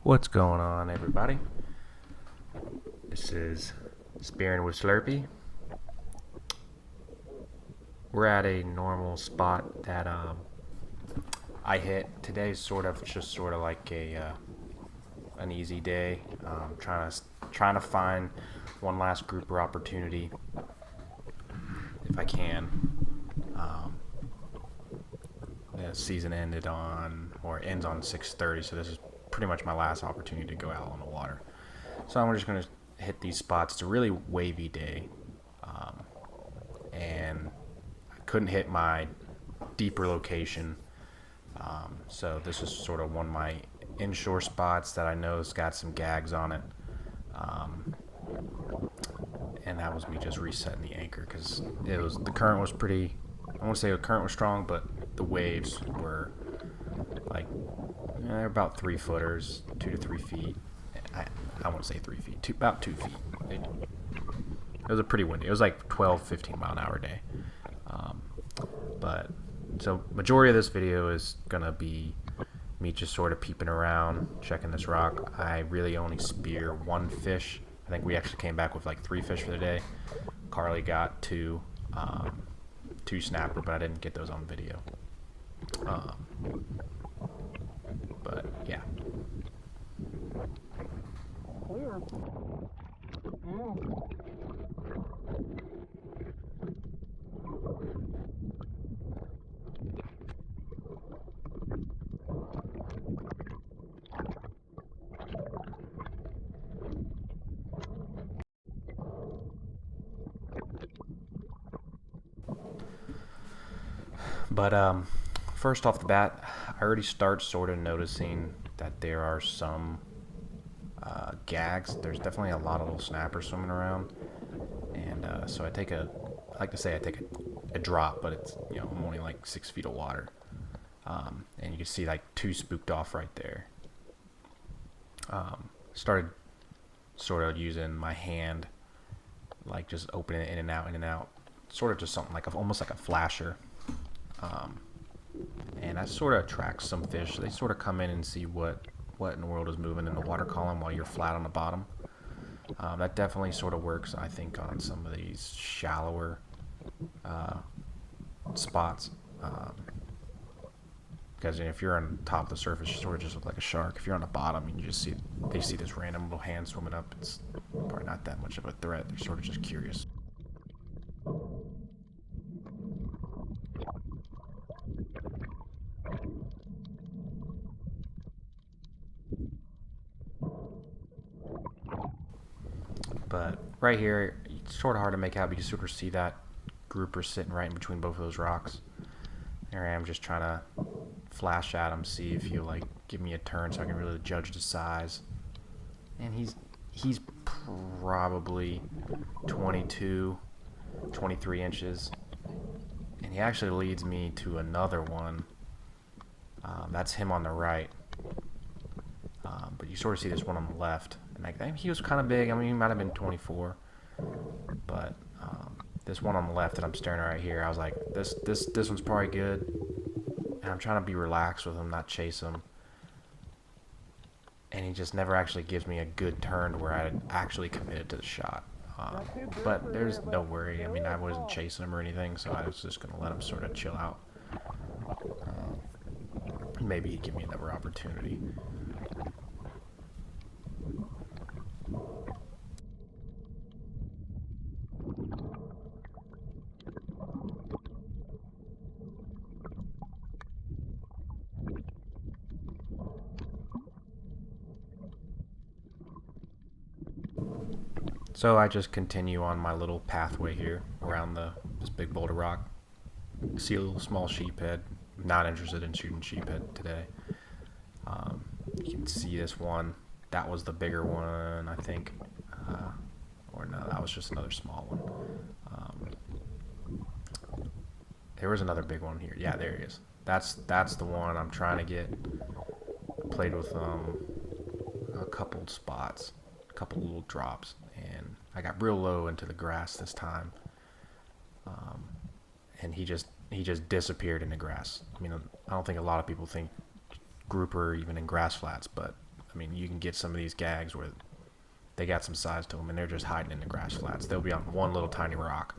What's going on, everybody? This is Spearing with Slurpee. We're at a normal spot that I hit. Today's sort of like a an easy day. Trying to find one last grouper opportunity if I can. Um, the season ends on 6:30, so this is pretty much my last opportunity to go out on the water. So I'm just gonna hit these spots. It's a really wavy day, and I couldn't hit my deeper location. So this is sort of one of my inshore spots that I know has got some gags on it. And that was me just resetting the anchor because the current was pretty. I won't say the current was strong, but the waves were like they're about 3 footers, 2 to 3 feet. I won't say 3 feet, about 2 feet. It was a pretty windy. It was like 12, 15 mile an hour day. But so majority of this video is gonna be me just sort of peeping around, checking this rock. I really only spear one fish. I think we actually came back with like 3 fish for the day. Carly got two snapper, but I didn't get those on video. But yeah. Clear. But first off the bat, I already start sort of noticing that there are some gags. There's definitely a lot of little snappers swimming around, and so I take I like to say I take a drop, but it's I'm only like 6 feet of water, and you can see like two spooked off right there. Started sort of using my hand, like just opening it in and out, sort of just something like almost like a flasher. And that sort of attracts some fish. They sort of come in and see what in the world is moving in the water column while you're flat on the bottom. That definitely sort of works, I think, on some of these shallower spots. Because if you're on top of the surface, you sort of just look like a shark. If you're on the bottom, you just they see this random little hand swimming up. It's probably not that much of a threat. They're sort of just curious. But right here, it's sort of hard to make out, but you sort of see that grouper sitting right in between both of those rocks. There I am just trying to flash at him, see if he'll like give me a turn so I can really judge the size. And he's probably 22, 23 inches. And he actually leads me to another one. That's him on the right. But you sort of see this one on the left. And he was kind of big. I mean, he might have been 24. But this one on the left that I'm staring at right here, I was like, this one's probably good. And I'm trying to be relaxed with him, not chase him. And he just never actually gives me a good turn to where I actually committed to the shot. But there's no worry. I mean, I wasn't chasing him or anything, so I was just going to let him sort of chill out. Maybe he'd give me another opportunity. So I just continue on my little pathway here around this big boulder rock. See a little small sheephead. Not interested in shooting sheephead today. You can see this one. That was the bigger one, I think. Or no, that was just another small one. There was another big one here. Yeah, there he is. That's the one I'm trying to get. Played with a couple spots, a couple little drops, and I got real low into the grass this time. And he just disappeared in the grass. I mean, I don't think a lot of people think grouper even in grass flats, but I mean, you can get some of these gags where they got some size to them, and they're just hiding in the grass flats. They'll be on one little tiny rock,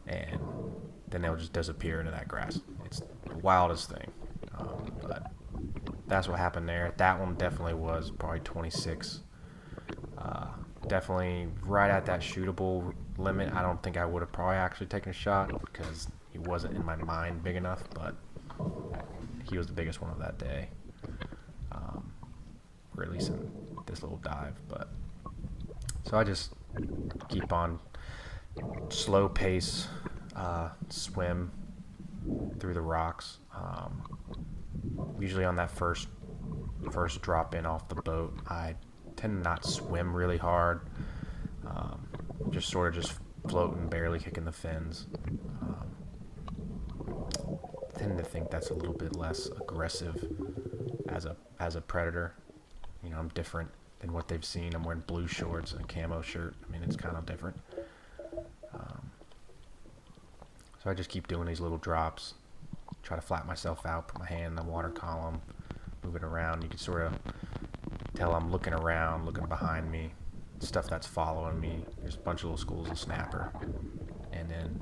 and then they'll just disappear into that grass. It's the wildest thing. But that's what happened there. That one definitely was probably 26. Definitely right at that shootable limit. I don't think I would have probably actually taken a shot because he wasn't in my mind big enough, but he was the biggest one of that day. Or at least in this little dive. But so I just keep on slow pace swim through the rocks. Usually on that first drop in off the boat, I tend to not swim really hard. Just sort of just floating, barely kicking the fins. I tend to think that's a little bit less aggressive as a predator. You know, I'm different than what they've seen. I'm wearing blue shorts and a camo shirt. I mean, it's kind of different. So I just keep doing these little drops, try to flatten myself out, put my hand in the water column, move it around. You can sort of tell I'm looking around, looking behind me, stuff that's following me. There's a bunch of little schools of snapper. And then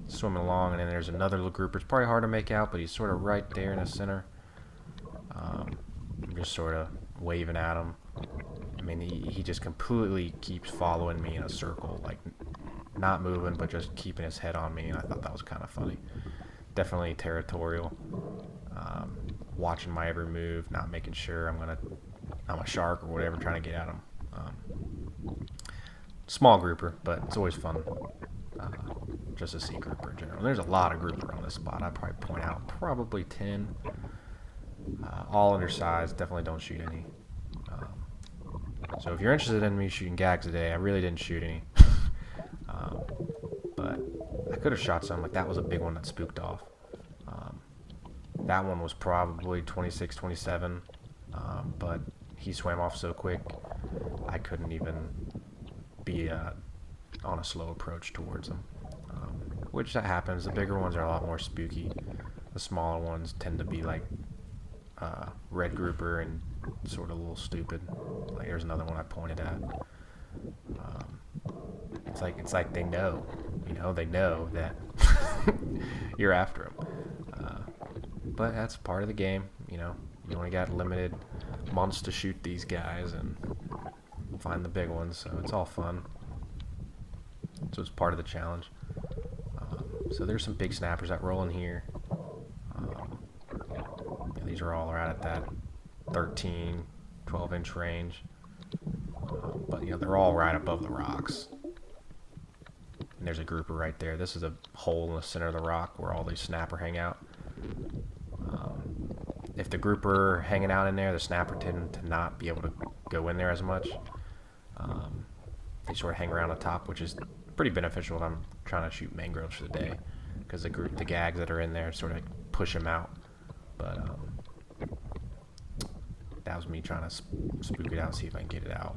swimming along, and then there's another little grouper. It's probably hard to make out, but he's sort of right there in the center. I'm just sort of waving at him. I mean, he just completely keeps following me in a circle, like not moving, but just keeping his head on me, and I thought that was kind of funny. Definitely territorial. Watching my every move, not making sure I'm a shark or whatever, trying to get at him. Small grouper, but it's always fun just to see grouper in general. There's a lot of grouper on this spot. I'd probably point out probably 10. All undersized. Definitely don't shoot any. So if you're interested in me shooting gags today, I really didn't shoot any. But I could have shot some. Like that was a big one that spooked off. That one was probably 26, 27. But he swam off so quick, I couldn't even be on a slow approach towards him. Which that happens. The bigger ones are a lot more spooky. The smaller ones tend to be like red grouper and sort of a little stupid. Like there's another one I pointed at. It's like they know, they know that you're after them. But that's part of the game, You only got limited months to shoot these guys and find the big ones, so it's all fun. So it's part of the challenge. So there's some big snappers that roll in here. These are all right at that 13, 12-inch range. But they're all right above the rocks. And there's a grouper right there. This is a hole in the center of the rock where all these snapper hang out. If the grouper hanging out in there, the snapper tend to not be able to go in there as much. They sort of hang around the top, which is pretty beneficial when I'm trying to shoot mangroves for the day, because the gags that are in there sort of push them out. But that was me trying to spook it out, see if I can get it out.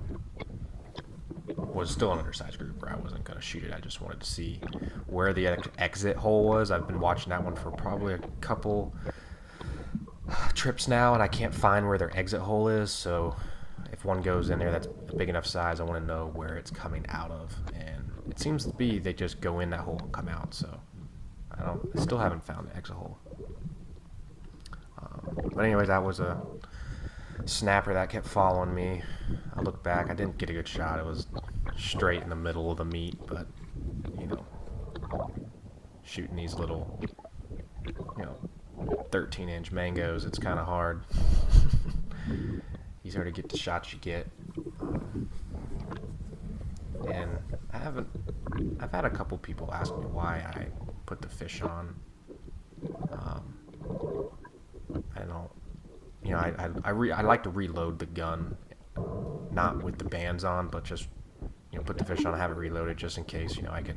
Was still an undersized grouper. I wasn't going to shoot it. I just wanted to see where the exit hole was. I've been watching that one for probably a couple trips now, and I can't find where their exit hole is. So if one goes in there that's a big enough size, I want to know where it's coming out of. And it seems to be they just go in that hole and come out. So I still haven't found the exit hole. But anyways, that was a snapper that kept following me. I looked back. I didn't get a good shot. It was straight in the middle of the meat, but shooting these little 13-inch mangoes, it's kind of hard. You sort of get the shots you get. And I've had a couple people ask me why I put the fish on. I don't, I like to reload the gun, not with the bands on, but just, put the fish on, have it reloaded just in case, I could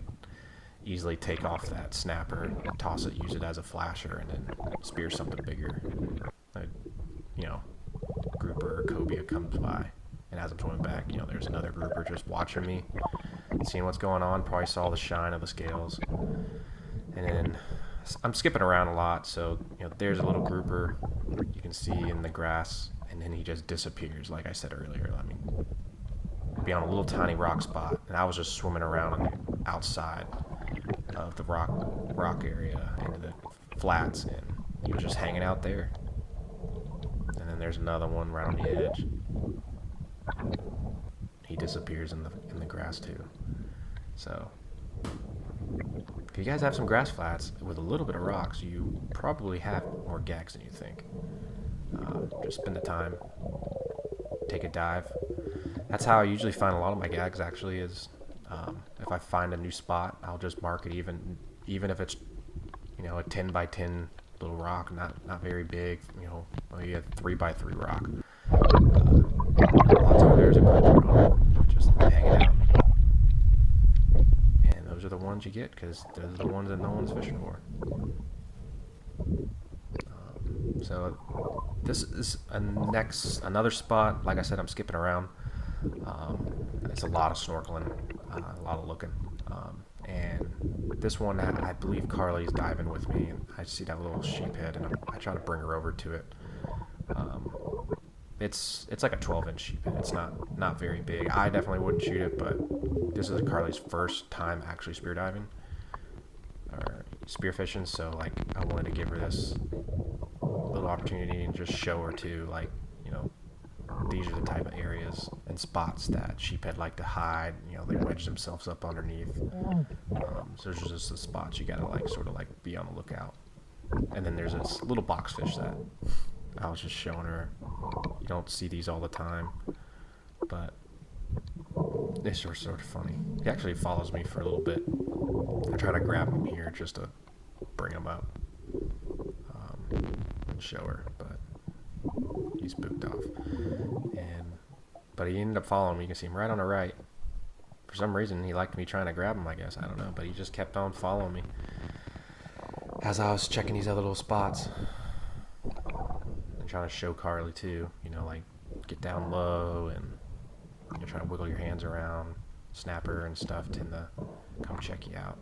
easily take off that snapper, toss it, use it as a flasher, and then spear something bigger. Grouper or cobia comes by, and as I'm swimming back, there's another grouper just watching me, seeing what's going on, probably saw the shine of the scales. And then I'm skipping around a lot, so there's a little grouper you can see in the grass, and then he just disappears, like I said earlier. I mean, be on a little tiny rock spot, and I was just swimming around on the outside of the rock area into the flats, and he was just hanging out there. And then there's another one right on the edge. He disappears in the grass too. So if you guys have some grass flats with a little bit of rocks, you probably have more gags than you think. Just spend the time, take a dive. That's how I usually find a lot of my gags. Actually, is if I find a new spot, I'll just mark it, even if it's a 10 by 10 little rock, not very big. Maybe a 3 by 3 rock. Lots over there is a grouper just hanging out. And those are the ones you get because those are the ones that no one's fishing for. So this is another spot. Like I said, I'm skipping around. It's a lot of snorkeling, a lot of looking. And this one, I believe Carly's diving with me, and I see that little sheephead, and I try to bring her over to it. It's like a 12-inch sheephead. It's not very big. I definitely wouldn't shoot it, but this is Carly's first time actually spear diving or spearfishing, so like I wanted to give her this little opportunity and just show her too, like, these are the type of areas and spots that sheephead like to hide. They wedge themselves up underneath. So there's just the spots you gotta sort of be on the lookout. And then there's this little boxfish that I was just showing her. You don't see these all the time, but it's sort of funny. He actually follows me for a little bit. I try to grab him here just to bring him up and show her, but he spooked off. But he ended up following me. You can see him right on the right. For some reason, he liked me trying to grab him, I guess. I don't know, but he just kept on following me as I was checking these other little spots and trying to show Carly too. Get down low and try to wiggle your hands around. Snapper and stuff tend to come check you out.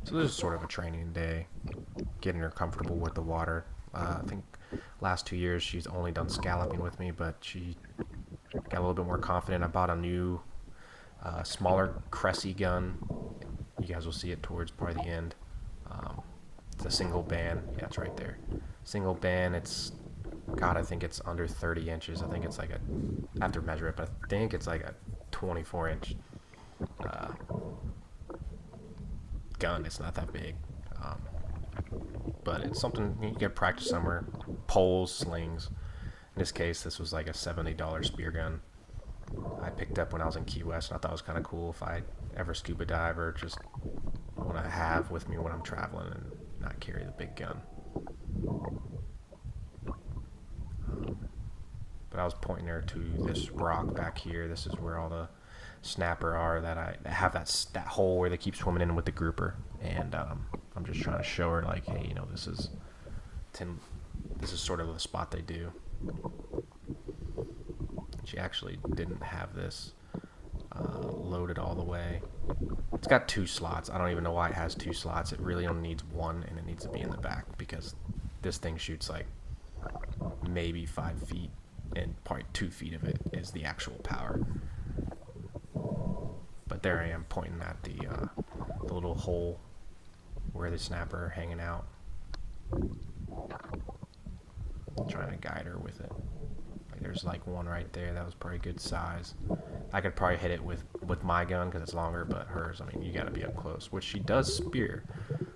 So this is sort of a training day, getting her comfortable with the water. I think last 2 years she's only done scalloping with me, but she got a little bit more confident. I bought a new smaller Cressy gun. You guys will see it towards probably the end. It's a single band. Yeah, it's right there. Single band. I think it's under 30 inches. I think it's I have to measure it, but I think it's like a 24-inch gun. It's not that big. But it's something you get practice somewhere. Poles, slings. In this case, this was like a $70 spear gun I picked up when I was in Key West, and I thought it was kind of cool if I ever scuba dive or just want to have with me when I'm traveling and not carry the big gun. But I was pointing her to this rock back here. This is where all the snapper are that have that hole where they keep swimming in with the grouper, and I'm just trying to show her hey, this is sort of the spot they do. She actually didn't have this loaded all the way. It's got 2 slots. I don't even know why it has 2 slots. It really only needs 1, and it needs to be in the back because this thing shoots maybe 5 feet, and probably 2 feet of it is the actual power. But there I am pointing at the little hole where the snapper are hanging out, trying to guide her with it. There's one right there that was probably good size. I could probably hit it with my gun because it's longer, but hers, you got to be up close, which she does spear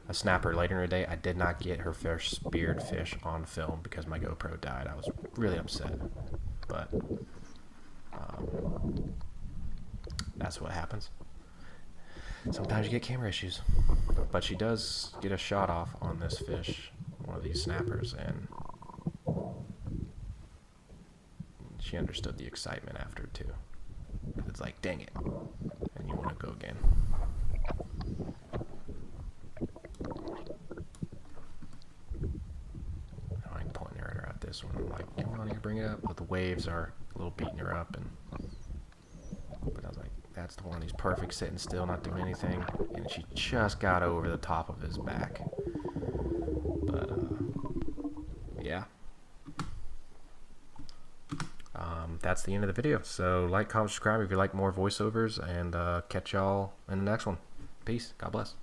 a snapper later in the day. I did not get her first speared fish on film because my GoPro died. I was really upset, but that's what happens. Sometimes you get camera issues. But she does get a shot off on this fish, one of these snappers, and she understood the excitement after too. It's dang it, and you want to go again. I'm pointing her at this one. I'm like, come on, here, bring it up. But the waves are a little beating her up, but I was like, that's the one. He's perfect, sitting still, not doing anything, and she just got over the top of his back. But yeah. that's the end of the video. So like, comment, subscribe if you like more voiceovers, and catch y'all in the next one. Peace. God bless.